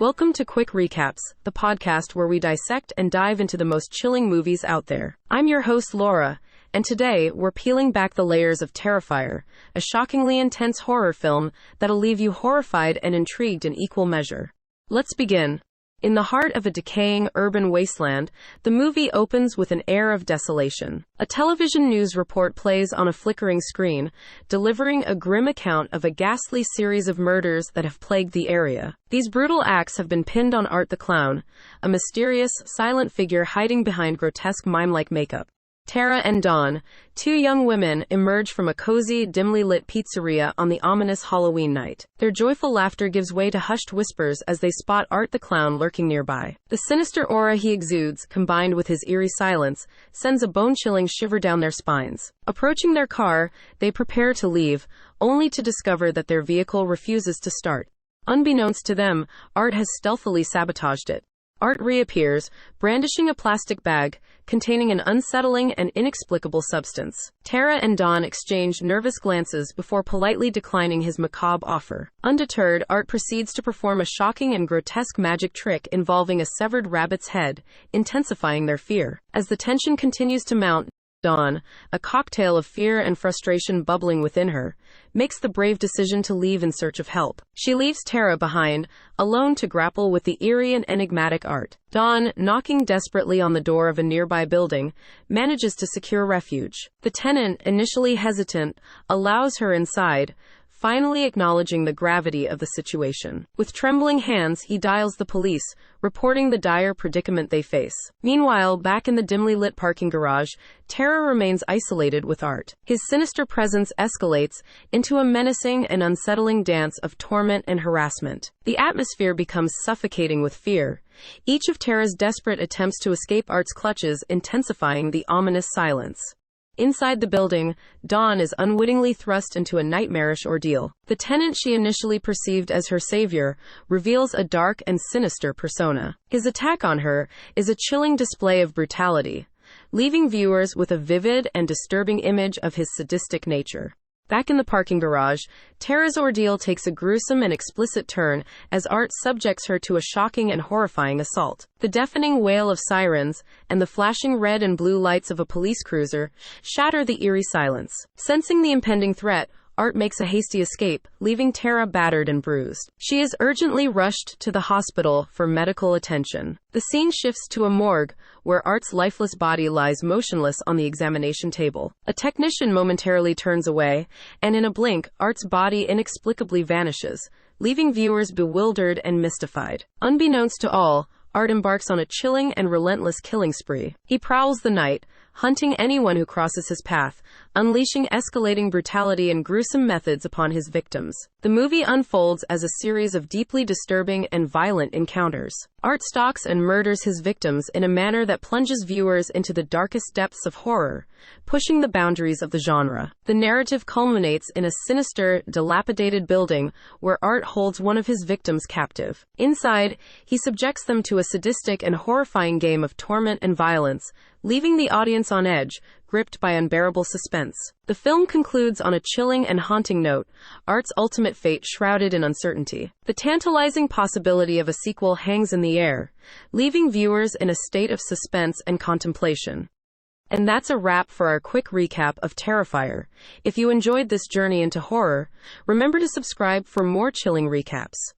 Welcome to Quick Recaps, the podcast where we dissect and dive into the most chilling movies out there. I'm your host, Laura, and today we're peeling back the layers of Terrifier, a shockingly intense horror film that'll leave you horrified and intrigued in equal measure. Let's begin. In the heart of a decaying urban wasteland, the movie opens with an air of desolation. A television news report plays on a flickering screen, delivering a grim account of a ghastly series of murders that have plagued the area. These brutal acts have been pinned on Art the Clown, a mysterious, silent figure hiding behind grotesque mime-like makeup. Tara and Dawn, two young women, emerge from a cozy, dimly lit pizzeria on the ominous Halloween night. Their joyful laughter gives way to hushed whispers as they spot Art the Clown lurking nearby. The sinister aura he exudes, combined with his eerie silence, sends a bone-chilling shiver down their spines. Approaching their car, they prepare to leave, only to discover that their vehicle refuses to start. Unbeknownst to them, Art has stealthily sabotaged it. Art reappears, brandishing a plastic bag containing an unsettling and inexplicable substance. Tara and Dawn exchange nervous glances before politely declining his macabre offer. Undeterred, Art proceeds to perform a shocking and grotesque magic trick involving a severed rabbit's head, intensifying their fear. As the tension continues to mount, Dawn, a cocktail of fear and frustration bubbling within her, makes the brave decision to leave in search of help. She leaves Tara behind, alone to grapple with the eerie and enigmatic Art. Dawn, knocking desperately on the door of a nearby building, manages to secure refuge. The tenant, initially hesitant, allows her inside, finally acknowledging the gravity of the situation. With trembling hands, he dials the police, reporting the dire predicament they face. Meanwhile, back in the dimly lit parking garage, Tara remains isolated with Art. His sinister presence escalates into a menacing and unsettling dance of torment and harassment. The atmosphere becomes suffocating with fear, each of Tara's desperate attempts to escape Art's clutches intensifying the ominous silence. Inside the building, Dawn is unwittingly thrust into a nightmarish ordeal. The tenant she initially perceived as her savior reveals a dark and sinister persona. His attack on her is a chilling display of brutality, leaving viewers with a vivid and disturbing image of his sadistic nature. Back in the parking garage, Tara's ordeal takes a gruesome and explicit turn as Art subjects her to a shocking and horrifying assault. The deafening wail of sirens and the flashing red and blue lights of a police cruiser shatter the eerie silence. Sensing the impending threat, Art makes a hasty escape, leaving Tara battered and bruised. She is urgently rushed to the hospital for medical attention. The scene shifts to a morgue, where Art's lifeless body lies motionless on the examination table. A technician momentarily turns away, and in a blink, Art's body inexplicably vanishes, leaving viewers bewildered and mystified. Unbeknownst to all, Art embarks on a chilling and relentless killing spree. He prowls the night, hunting anyone who crosses his path, unleashing escalating brutality and gruesome methods upon his victims. The movie unfolds as a series of deeply disturbing and violent encounters. Art stalks and murders his victims in a manner that plunges viewers into the darkest depths of horror, pushing the boundaries of the genre. The narrative culminates in a sinister, dilapidated building where Art holds one of his victims captive. Inside, he subjects them to a sadistic and horrifying game of torment and violence, leaving the audience on edge, gripped by unbearable suspense. The film concludes on a chilling and haunting note, Art's ultimate fate shrouded in uncertainty. The tantalizing possibility of a sequel hangs in the air, leaving viewers in a state of suspense and contemplation. And that's a wrap for our quick recap of Terrifier. If you enjoyed this journey into horror, remember to subscribe for more chilling recaps.